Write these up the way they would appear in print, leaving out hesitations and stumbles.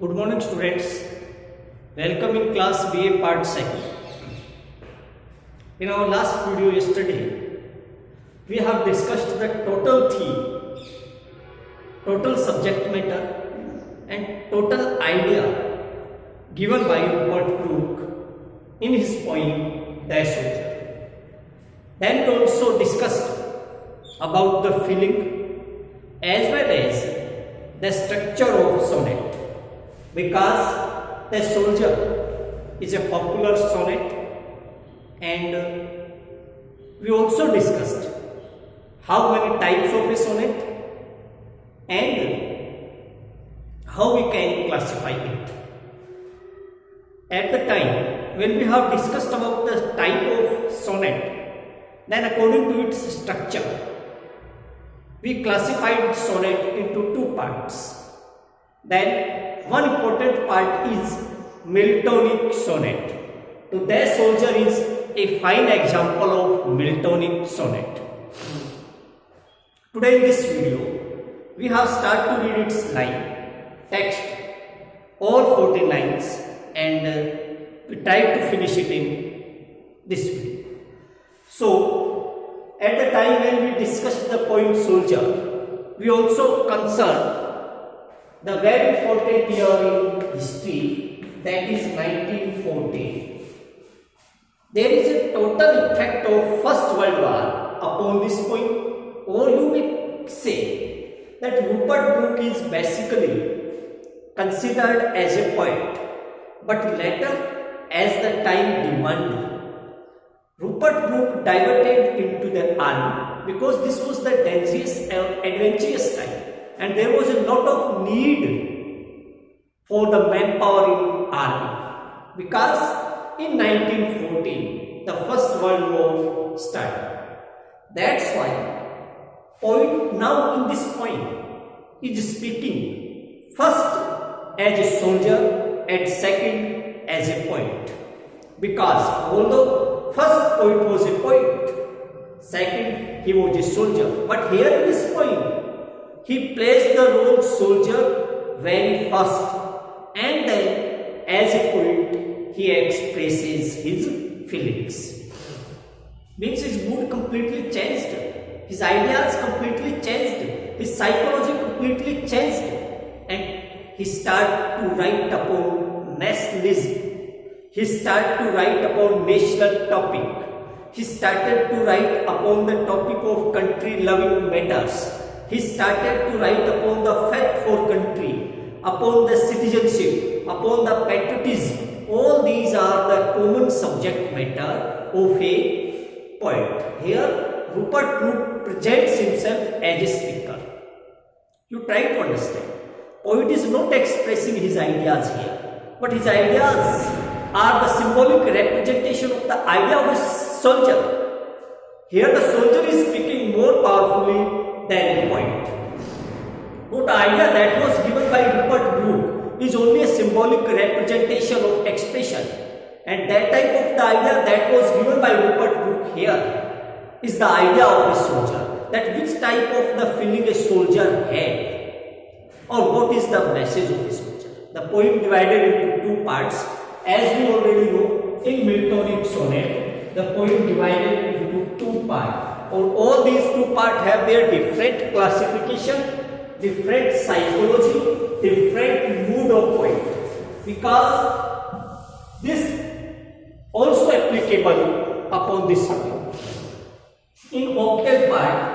Good morning students. Welcome in class BA part 2. In our last video yesterday, we have discussed the total theme, total subject matter and total idea given by Rupert Brooke in his poem Die Soldier. Then we also discussed about the feeling as well as the structure of sonnet. Because the soldier is a popular sonnet, and we also discussed how many types of a sonnet and how we can classify it. At the time when we have discussed about the type of sonnet, then according to its structure, we classified sonnet into two parts. Then one important part is Miltonic sonnet. So Die Soldier is a fine example of Miltonic sonnet. Today in this video, we have started to read its line, text, all 14 lines, and we try to finish it in this video. So, at the time when we discussed the poem Soldier, we also concerned the very important year in history, that is 1914. There is a total effect of First World War upon this poem, or you may say that Rupert Brooke is basically considered as a poet, but later as the time demanded, Rupert Brooke diverted into the army because this was the dangerous and adventurous time. And there was a lot of need for the manpower in army because in 1914 the First World War started. That's why poet now in this poem is speaking first as a soldier and second as a poet, because although first poet was a poet, second he was a soldier, but here in this poem he plays the role soldier very first, and then as a poet he expresses his feelings. Means his mood completely changed, his ideas completely changed, his psychology completely changed, and he started to write upon nationalism, he started to write upon national topic, he started to write upon the topic of country loving matters. He started to write upon the faith for country, upon the citizenship, upon the patriotism. All these are the common subject matter of a poet. Here, Rupert Brooke presents himself as a speaker. You try to understand. Poet is not expressing his ideas here, but his ideas are the symbolic representation of the idea of a soldier. Here, the soldier is speaking more powerfully than a point. But the idea that was given by Rupert Brooke is only a symbolic representation of expression, and that type of the idea that was given by Rupert Brooke here is the idea of a soldier, that which type of the feeling a soldier had, or what is the message of a soldier. The poem divided into two parts, as we already know. In Miltonic sonnet, the poem divided into two parts. All these two parts have their different classification, different psychology, different mood of poet, because this also applicable upon this subject. In octave part,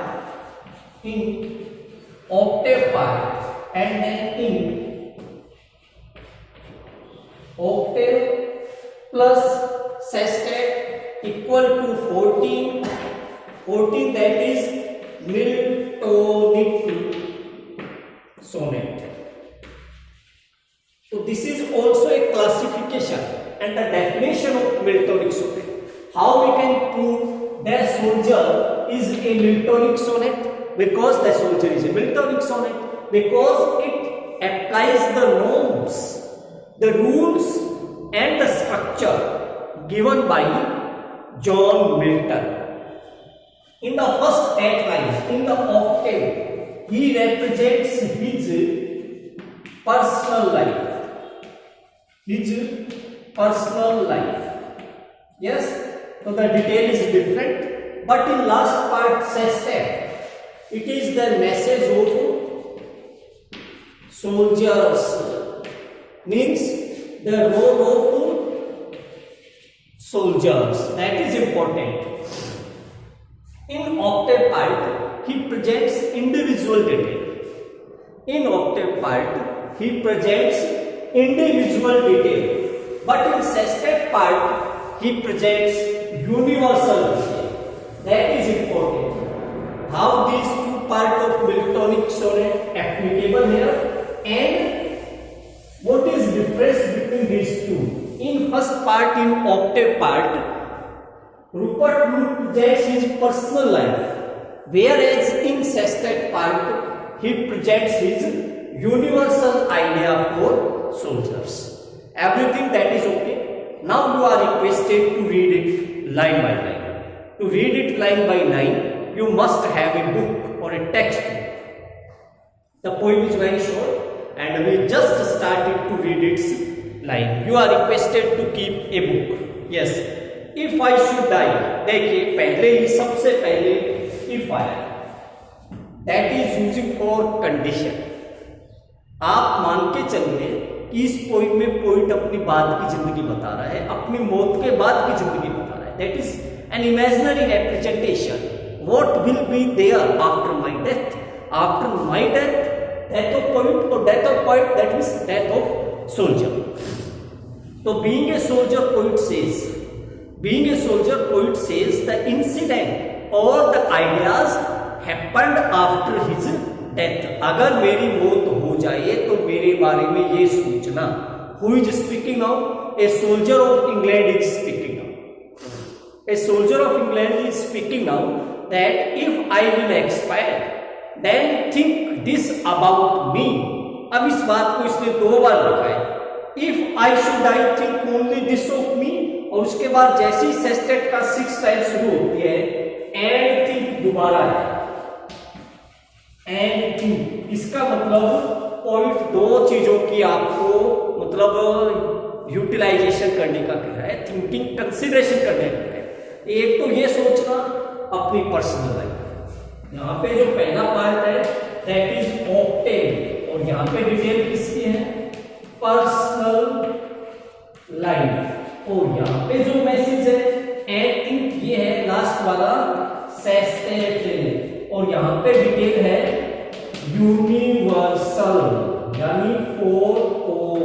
and then in octave plus sestet equal to 14, that is Miltonic sonnet. So this is also a classification and the definition of Miltonic sonnet. How we can prove that soldier is a Miltonic sonnet? Because the soldier is a Miltonic sonnet, because it applies the norms, the rules and the structure given by John Milton. In the first 8 lines, in the octave, he represents his personal life. his personal life. Yes, so the detail is different, but in last part says that it is the message of soldiers, means the role of soldiers, that is important. In octave part he presents individual detail. In octave part he presents individual detail, but in sestet part he presents universal detail. That is important. How these two parts of Miltonic sonnet applicable here, and what is difference between these two? In first part, in octave part, Rupert Brooke presents his personal life, whereas in sestet part he presents his universal idea for soldiers. Everything that is okay. Now you are requested to read it line by line. To read it line by line, you must have a book or a textbook. The poem is very short and we just started to read its line. You are requested to keep a book. Yes. If I should die, देखिए पहले ही सबसे पहले if I, that is using for condition. आप मान के चलिए कि इस पोइट में पोइट अपनी बाद की जिंदगी बता रहा है, अपनी मौत के बाद की जिंदगी बता रहा है. That is an imaginary representation. What will be there after my death. After my death, death of poet और death of poet, that means death of soldier. तो being a soldier poet says the incident और the ideas happened after his death. अगर मेरी मौत हो जाए तो मेरे बारे में ये सोचना. Who is speaking now? A soldier of England is speaking now. A soldier of England is speaking now that if I will expire then think this about me. अब इस बात को इसने 2 बार लिखा है. If I should I think only this of me, और उसके बाद जैसे ही सेस्टेट का 6 टाइम शुरू होती है एंड थिंक दोबारा है. एंड थिंक, इसका मतलब पॉइंट 2 चीजों की आपको मतलब यूटिलाइजेशन करने का कह रहा है, थिंकिंग कंसिडरेशन करने का है. एक तो ये सोचना अपनी पर्सनल लाइफ. यहाँ पे जो पहला पार्ट है दैट इज ऑक्टेव, और यहाँ पे डिटेल किसकी है? Personal life. और यहाँ पे जो मैसेज है एंड थिंक, ये है लास्ट वाला सेस्टेट, और यहां पे डिटेल है यूनिवर्सल, यानी for all.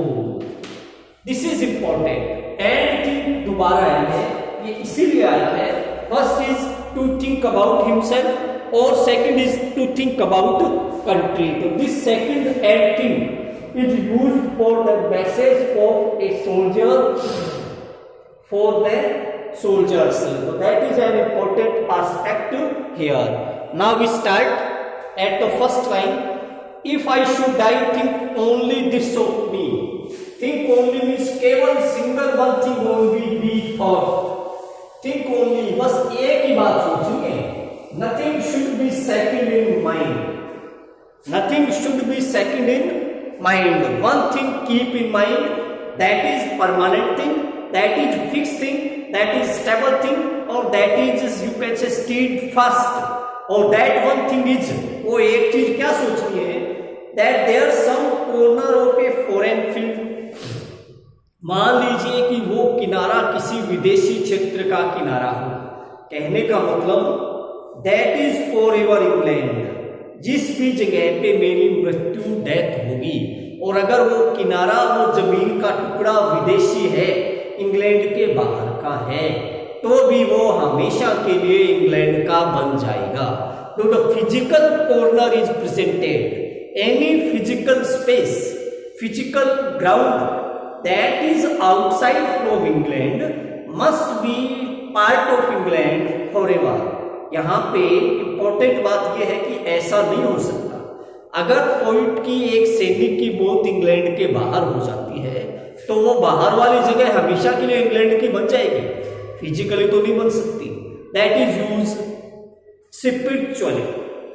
This is important. And think दोबारा है, ये इसीलिए आया है. First is to think about himself और second is to think about country. तो this second and think is used for the message of a soldier for the soldiers. So that is an important aspect here. Now we start at the first line. If I should die, think only this of me. Think only means केवल single one thing only be thought. Think only, बस एक ही बात सोचिए. Nothing should be second in mind. Nothing should be second in mind. One thing keep in mind, that is permanent thing, that is fixed thing, that is stable thing, or that is you can say steadfast. और that one thing is, वो एक चीज क्या सोच रही है? That there some corner of a foreign field. मान लीजिए कि वो किनारा किसी विदेशी क्षेत्र का किनारा हो. कहने का मतलब that is forever England. जिस भी जगह पे मेरी मृत्यु डेथ होगी, और अगर वो किनारा, वो जमीन का टुकड़ा विदेशी है, इंग्लैंड के बाहर का है, तो भी वो हमेशा के लिए इंग्लैंड का बन जाएगा. तो the physical corner is presented. Any physical space, physical ground that is outside from England must B part of England forever. यहाँ पे इंपॉर्टेंट बात यह है कि ऐसा नहीं हो सकता. अगर पोइट की एक सैनिक की मौत इंग्लैंड के बाहर हो जाती है तो वो बाहर वाली जगह हमेशा के लिए इंग्लैंड की बन जाएगी, फिजिकली तो नहीं बन सकती. That is use spiritually,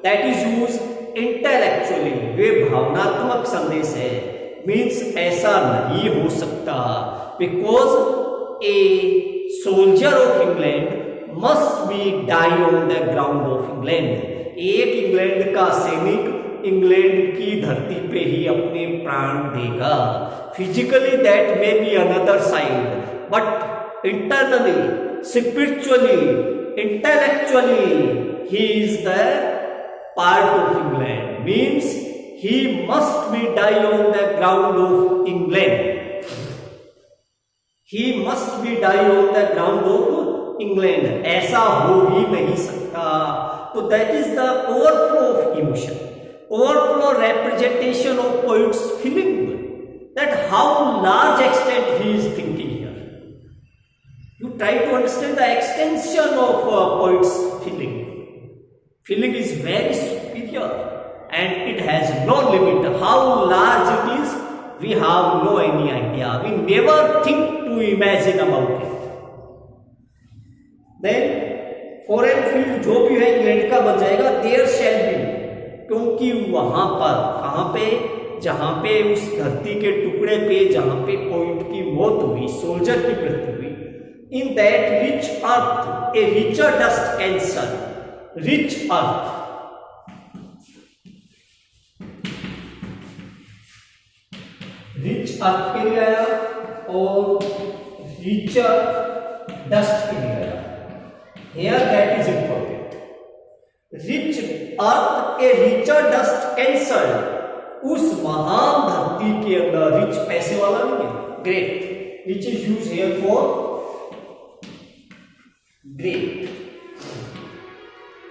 that is use intellectually. ये भावनात्मक संदेश है. मीन्स ऐसा नहीं हो सकता, because a soldier of England must be die on the ground of England. एक इंग्लैंड का सैनिक इंग्लैंड की धरती पे ही अपने प्राण देगा। Physically that may be another side, but internally, spiritually, intellectually he is the part of England, means he must be die on the ground of England. He must be die on the ground of England. ऐसा हो ही नहीं सकता। तो that is the overflow of emotion, overflow representation of poet's feeling, that how large extent he is thinking here. You try to understand the extension of poet's feeling. Feeling is very superior and it has no limit. How large it is, we have no any idea. We never think to imagine about it. Then foreign field जो भी है England का बन जाएगा, there shall be, क्योंकि वहां पर, कहां पे, जहां पे उस धरती के टुकड़े पे जहां पे पोइट की मौत हुई, सोल्जर की मृत्यु हुई, in that rich earth a richer dust can serve. Rich earth, rich earth के लिए आया और रिचर डस्ट के लिए आया। Here that is important. Rich earth a richer dust cancer, उस महान धरती के अंदर, रिच पैसे वाला नहीं है, great, which is use here for great,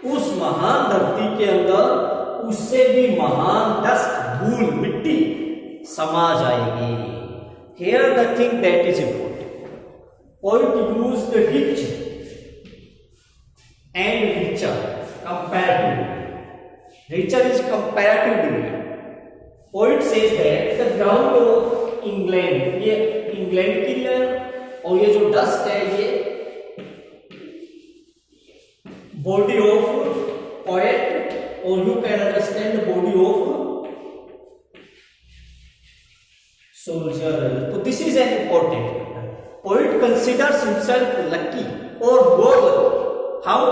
उस महान धरती के अंदर उससे भी महान डस्ट, धूल, मिट्टी समा जाएगी। Here the thing that is important, poet use the rich and richer comparatively. Richer is comparatively, poet says that the ground of England, ये इंग्लैंड की है, और ये जो डस्ट है ये body of poet, or you can understand the body of soldier. So this is an important. Poet considers himself lucky or more lucky. How?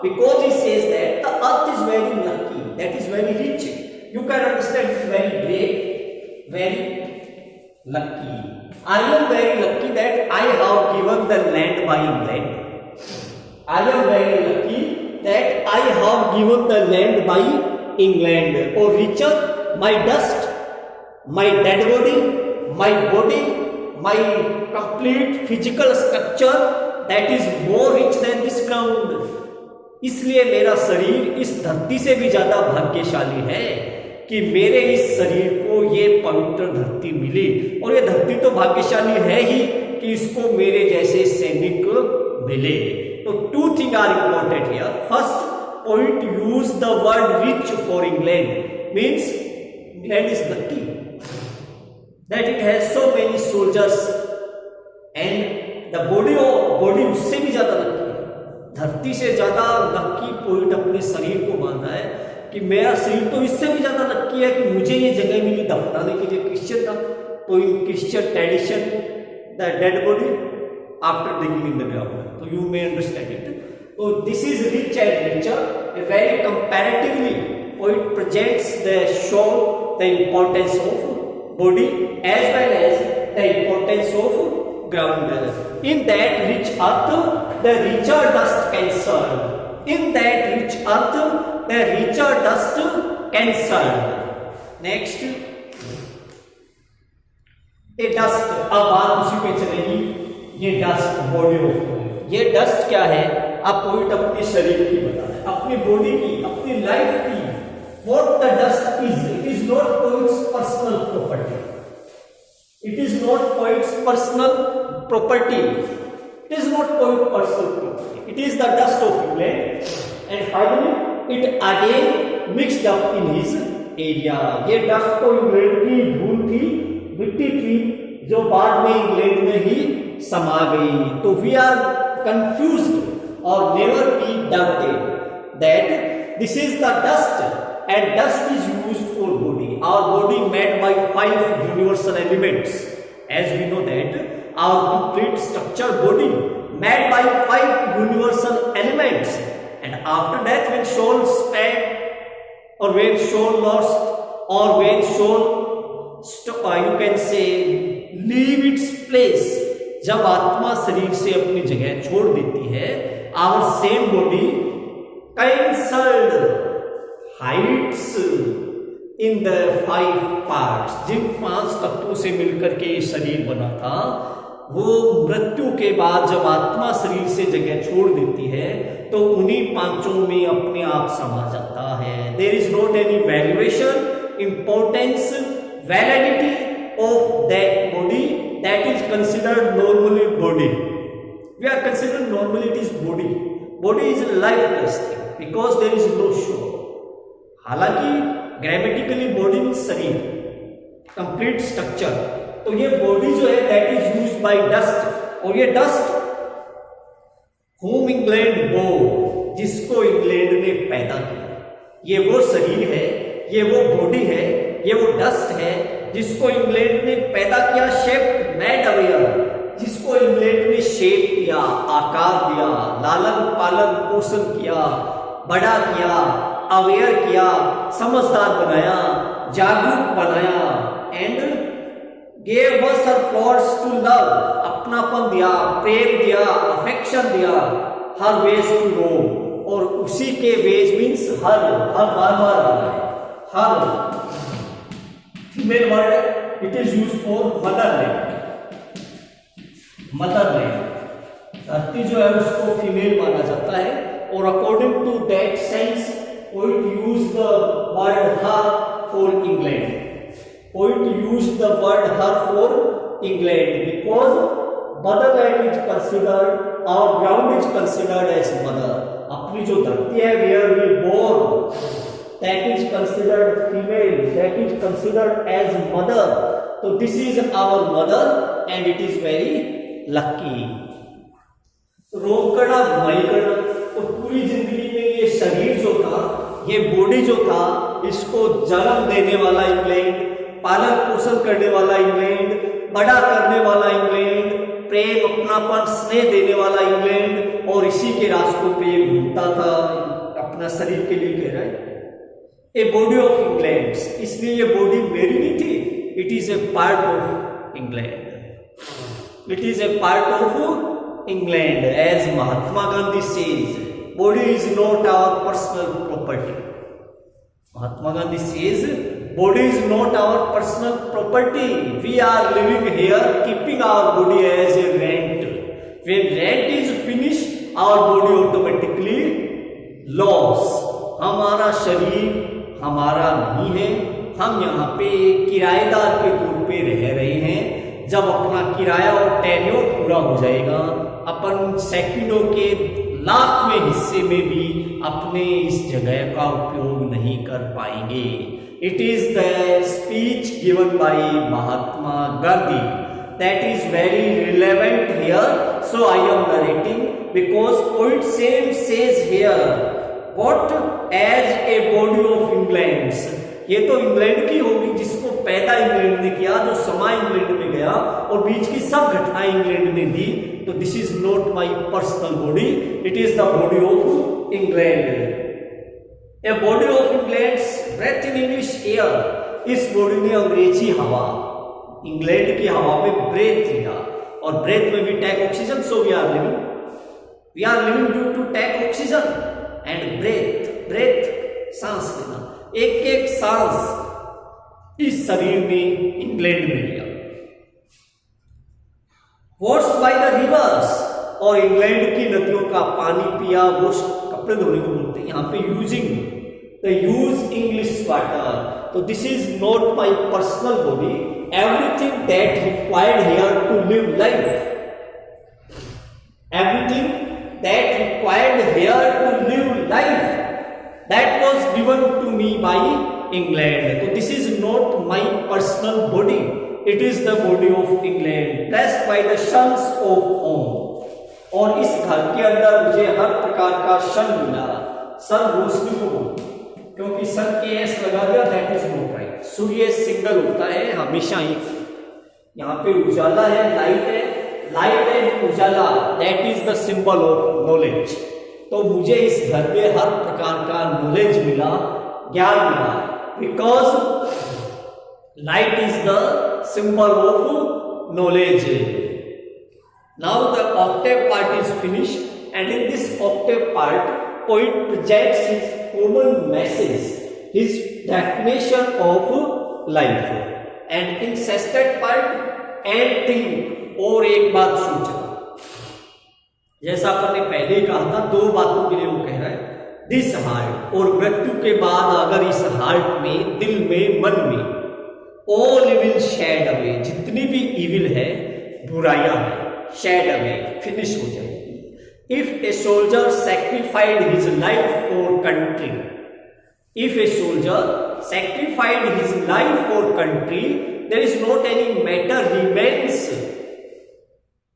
Because he says that the earth is very lucky, that is very rich. You can understand it's very great, very lucky. I am very lucky that I have given the land by England. I am very lucky that I have given the land by England. Or richer, my dust, my dead body, my body, my complete physical structure, that is more rich than this ground. इसलिए मेरा शरीर इस धरती से भी ज्यादा भाग्यशाली है कि मेरे इस शरीर को ये पवित्र धरती मिली, और ये धरती तो भाग्यशाली है ही कि इसको मेरे जैसे सैनिक मिले। तो two things are important here. First, poet use the word rich for England, means England is lucky that it has so many soldiers, and the body उससे भी ज्यादा लकी है, धरती से ज्यादा लकी पोइट अपने शरीर को मानता है कि मेरा शरीर तो इससे भी ज्यादा लकी है कि मुझे ये जगह मिली दफनाने के लिए। क्रिश्चियन था तो इन Christian tradition the dead body after digging in the ground, so you may understand it. So this is rich and richer, a very comparatively, poet presents the show the importance of body as well as the importance of ground. In that rich earth, the richer dust can serve. In that rich earth, the richer dust can serve. Next, a dust, अब बात उसी पे चलेगी। ये dust body of poet, ये dust क्या है? अब पोइट अपने शरीर की बता रहा है, अपनी बॉडी की, अपनी लाइफ की। What the dust is, it is not poets personal property, it is not poets personal property, it is not poet personal property, it is the dust of England, and finally it again mixed up in his area. ये dust तो England की धूल थी, मिट्टी थी, जो बाद में इंग्लैंड में ही समा गई। तो वी आर कंफ्यूज्ड और never be doubted that this is the dust, and dust is used for body. Our body made by 5 universal elements. As we know that our complete structure body made by 5 universal elements. And after that, when soul spent or when soul lost or when soul you can say leave its place, जब आत्मा शरीर से अपनी जगह छोड़ देती है, our same body cancelled hides in the 5 parts. जिन 5 तत्वों से मिलकर के ये शरीर बना था, वो मृत्यु के बाद जब आत्मा शरीर से जगह छोड़ देती है तो उन्हीं 5 में अपने आप समा जाता है. There is not any valuation, importance, validity of that body that is considered normally body. We are considered normally it is body. Body is a lifeless thing because there is no soul. हालांकि grammatically body means शरीर, complete structure. तो ये body जो है that is used by dust. और ये dust whom England born, जिसको England ने पैदा किया, ये वो शरीर है, ये वो बॉडी है, ये वो डस्ट है जिसको इंग्लैंड ने पैदा किया. शेप मेड अवेयर, जिसको इंग्लैंड ने शेप दिया, आकार दिया, लालन पालन पोषण किया, बड़ा किया, अवेयर किया, समझदार बनाया, जागरूक बनाया. And gave us her thoughts to love, अपनापन दिया, प्रेम दिया, अफेक्शन दिया. हर वेज टू रोम, और उसी के वेज मीन्स हर बार बार हर female word it is use for motherland. Motherland धरती जो है उसको फीमेल माना जाता है. और according to that sense poet used the word her for England. Poet used the word her for England because motherland is considered, our ground is considered as mother. अपनी जो धरती है where we born, that is considered female, that is considered as mother. So this is our mother and it is very lucky. रोग करना, भलाई करना, और पूरी जिंदगी में ये शरीर जो था, ये बॉडी जो था, इसको जन्म देने वाला इंग्लैंड, पालन पोषण करने वाला इंग्लैंड, बड़ा करने वाला इंग्लैंड, प्रेम अपनापन स्नेह देने वाला इंग्लैंड, और इसी के रास्तों पे ये घूमता था अपना शरीर के लिए. कह रहा है ए बॉडी ऑफ इंग्लैंड, इसलिए ये बॉडी मेरी नहीं थी. It is a part of England, it is a part of England. As Mahatma Gandhi says, body is not our personal property. Mahatma Gandhi says body is not our personal property. We are living here keeping our body as a rent. When rent is finished, our body automatically loss. हमारा शरीर हमारा नहीं है, हम यहाँ पे किराएदार के तौर पे रह रहे हैं. जब अपना किराया और टेन्योर पूरा हो जाएगा, अपन सेकंडों के लाखवें हिस्से में भी अपने इस जगह का उपयोग नहीं कर पाएंगे. It is the speech given by Mahatma Gandhi that is very relevant here, so I am narrating because poet same says here what as a body of England. ये तो इंग्लैंड की होगी जिसको पैदा इंग्लैंड ने किया, जो समा इंग्लैंड में गया और बीच की सब घटनाएं इंग्लैंड ने दी. तो this is not my personal body, it is the body of England. A body of England breath in English air. इस बॉडी ने अंग्रेजी हवा, इंग्लैंड की हवा में ब्रेथ लिया, और ब्रेथ में भी take oxygen. So we are living due to take oxygen and breath सांस लेना. एक एक सांस इस शरीर ने इंग्लैंड में लिया. वॉश्ड बाय द रिवर्स, और इंग्लैंड की नदियों का पानी पिया. वॉश कपड़े धोने को बोलते हैं यहाँ पे. Using the use English water. तो this is not my personal body. Everything that required here to live life, everything that required here to live life, that was given to me by England. So this is not my personal body, it is the body of England blessed by the sons of home. और इस घर के अंदर मुझे हर प्रकार का सन मिला. सन रोशनी को क्योंकि सन के एस लगा दिया, that is not right. Surya single होता है हमेशा ही। यहाँ पे उजाला है, लाइट है, light and Ujala, that is the symbol of knowledge. तो मुझे इस घर में हर प्रकार का नॉलेज मिला, ज्ञान मिला, because light is the symbol of knowledge. Now the Octave part is finished, and in this Octave part poet projects his common message, his definition of life, and in sestet part and think। और एक बात सोचना, जैसा अपन ने पहले ही कहा था, दो बातों के लिए वो कह रहा है, दिस हार्ट, और मृत्यु के बाद अगर इस हार्ट में, दिल में, मन में ऑल इविल शेड अवे, जितनी भी इविल है, बुराइयां है, शेड अवे, फिनिश हो जाएगी। If a soldier sacrificed his life for country, if a soldier sacrificed his life for country, there is not any matter remains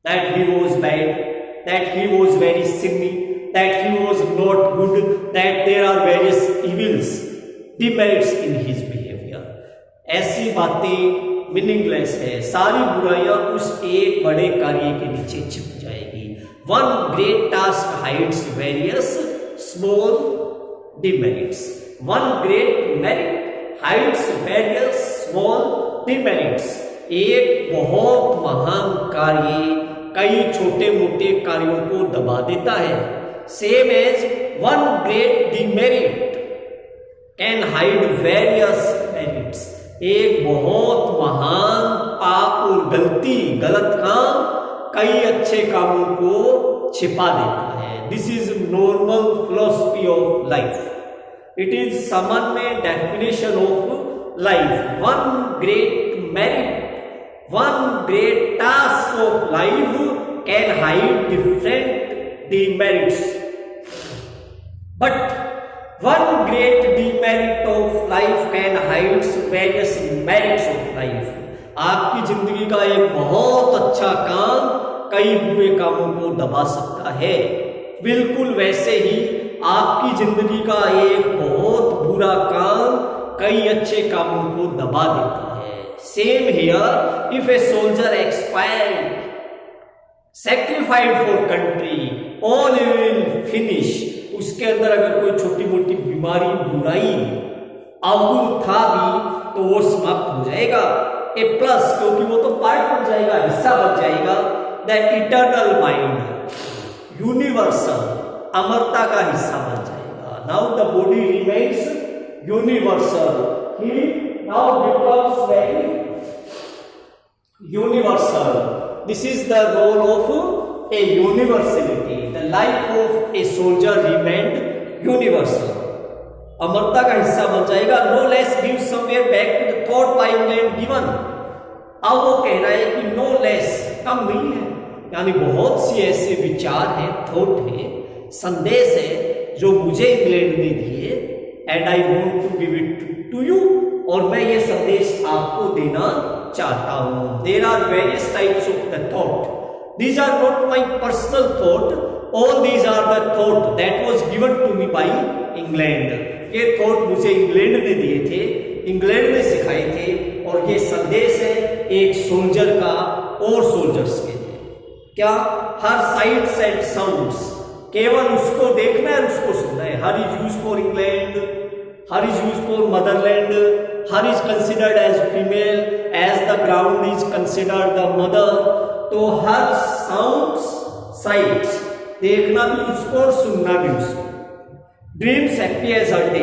that he was bad, that he was very sinny, that he was not good, that there are various evils, demerits in his behavior। ऐसी बातें meaningless है, सारी बुराइयां उस एक बड़े कार्य के नीचे छिप जाएगी। One great task hides various small demerits. One great merit hides various small demerits. एक बहुत महान कार्य कई छोटे मोटे कार्यों को दबा देता है। Same as one great demerit can hide various merits. एक बहुत महान पाप और गलती, गलत काम कई अच्छे कामों को छिपा देता है। This is normal philosophy of life. It is सामान्य definition of life. One great merit, one great task of life can hide different demerits, but one great demerit of life can hide various merits of life. आपकी जिंदगी का एक बहुत अच्छा काम कई बुरे कामों को दबा सकता है। बिल्कुल वैसे ही आपकी जिंदगी का एक बहुत बुरा काम कई अच्छे कामों को दबा देता है। Same here, if a soldier expired, sacrificed for country, all will finish. उसके अंदर अगर कोई छोटी मोटी बीमारी, बुराई, अवगुण था भी तो वो समाप्त हो जाएगा। ए प्लस, क्योंकि वो तो पार्ट बन जाएगा, हिस्सा बन जाएगा। द इटर्नल माइंड, यूनिवर्सल, अमरता का हिस्सा बन जाएगा। Now the body remains universal, he now becomes very universal. This is the role of a universality. The life of a soldier remained universal, अमरता का हिस्सा बन जाएगा। No less give somewhere back to the thought by England given. अब वो कह रहा है कि नो लेस, कम नहीं है, यानी बहुत सी ऐसे विचार हैं, थॉट है, संदेश है जो मुझे इंग्लैंड ने दिए, and I want to give it to you, और मैं ये संदेश आपको देना चाहता हूं। There are various types of the thought, these are not my personal thought, all these are the thought that was given to me by England. ये thought मुझे इंग्लैंड ने दिए थे, इंग्लैंड ने सिखाए थे, और ये संदेश है एक सोल्जर का और सोल्जर्स के लिए। क्या? हर साइट्स एंड साउंड्स, केवल उसको देखना है, उसको सुनना है। Her is use for England, her is use for motherland, her is considered as female, as the ground is considered the mother. तो हर साउंड्स, साइट्स, देखना भी उसको और सुनना भी उसको। ड्रीम्स हैप्पी एज हर डे,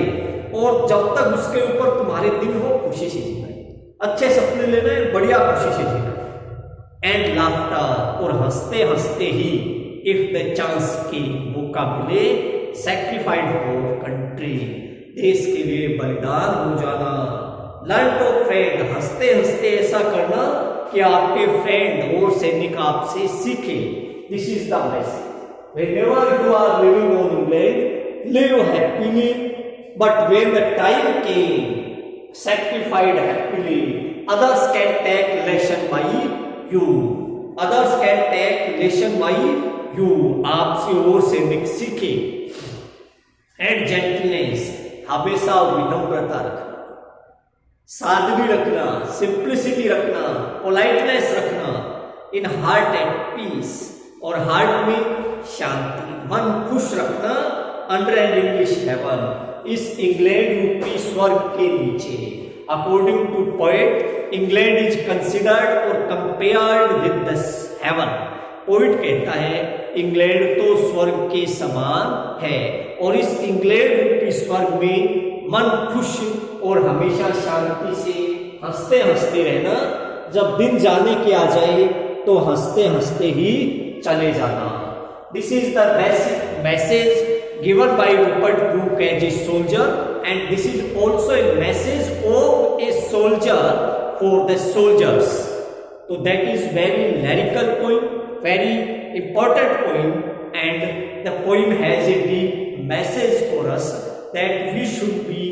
और जब तक उसके ऊपर तुम्हारे दिन हो, खुशी से जीना है, अच्छे सपने लेना है, बढ़िया खुशी से जीना है। एंड लाफ्टर, और हंसते हंसते ही, इफ द चांस की मौका मिले, सैक्रिफाइड फॉर कंट्री, देश के लिए बलिदान हो जाना। लर्न टू फ्रेंड, हंसते हंसते ऐसा करना कि आपके फ्रेंड और सैनिक आपसे सीखे। This is the message. Whenever you are living on England, live happily, but when the time came, sacrificed happily. Others can take lesson by you. Others can take lesson by you. आपसे और से सीखे। And gentleness, हमेशा विनम्रता रखना, सादगी रखना, simplicity रखना, पोलाइटनेस रखना, इन हार्ट एट पीस, और हार्ट में शांति, मन खुश रखना, अंडर एंड इंग्लिश हेवन, इस इंग्लैंड रूपी स्वर्ग के नीचे। According to poet, England is considered और compared with the heaven. Poet कहता है इंग्लैंड तो स्वर्ग के समान है, और इस इंग्लैंड रूपी स्वर्ग में मन खुश और हमेशा शांति से हंसते हंसते रहना। जब दिन जाने के आ जाए तो हंसते हंसते ही चले जाना। This is the basic message given by Rupert Brooke as a soldier, and this is also a message of a soldier for the soldiers. तो that is very lyrical poem, very important poem, and the poem has a deep message for us that we should be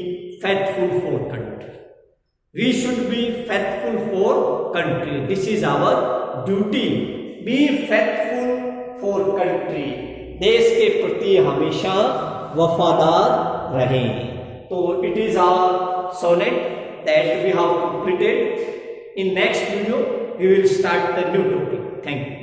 faithful for country. We should be faithful for country. This is our duty. Be faithful for country. देश के प्रति हमेशा वफादार रहें। तो it is our sonnet that we have completed. In next video, we will start the new topic. Thank you.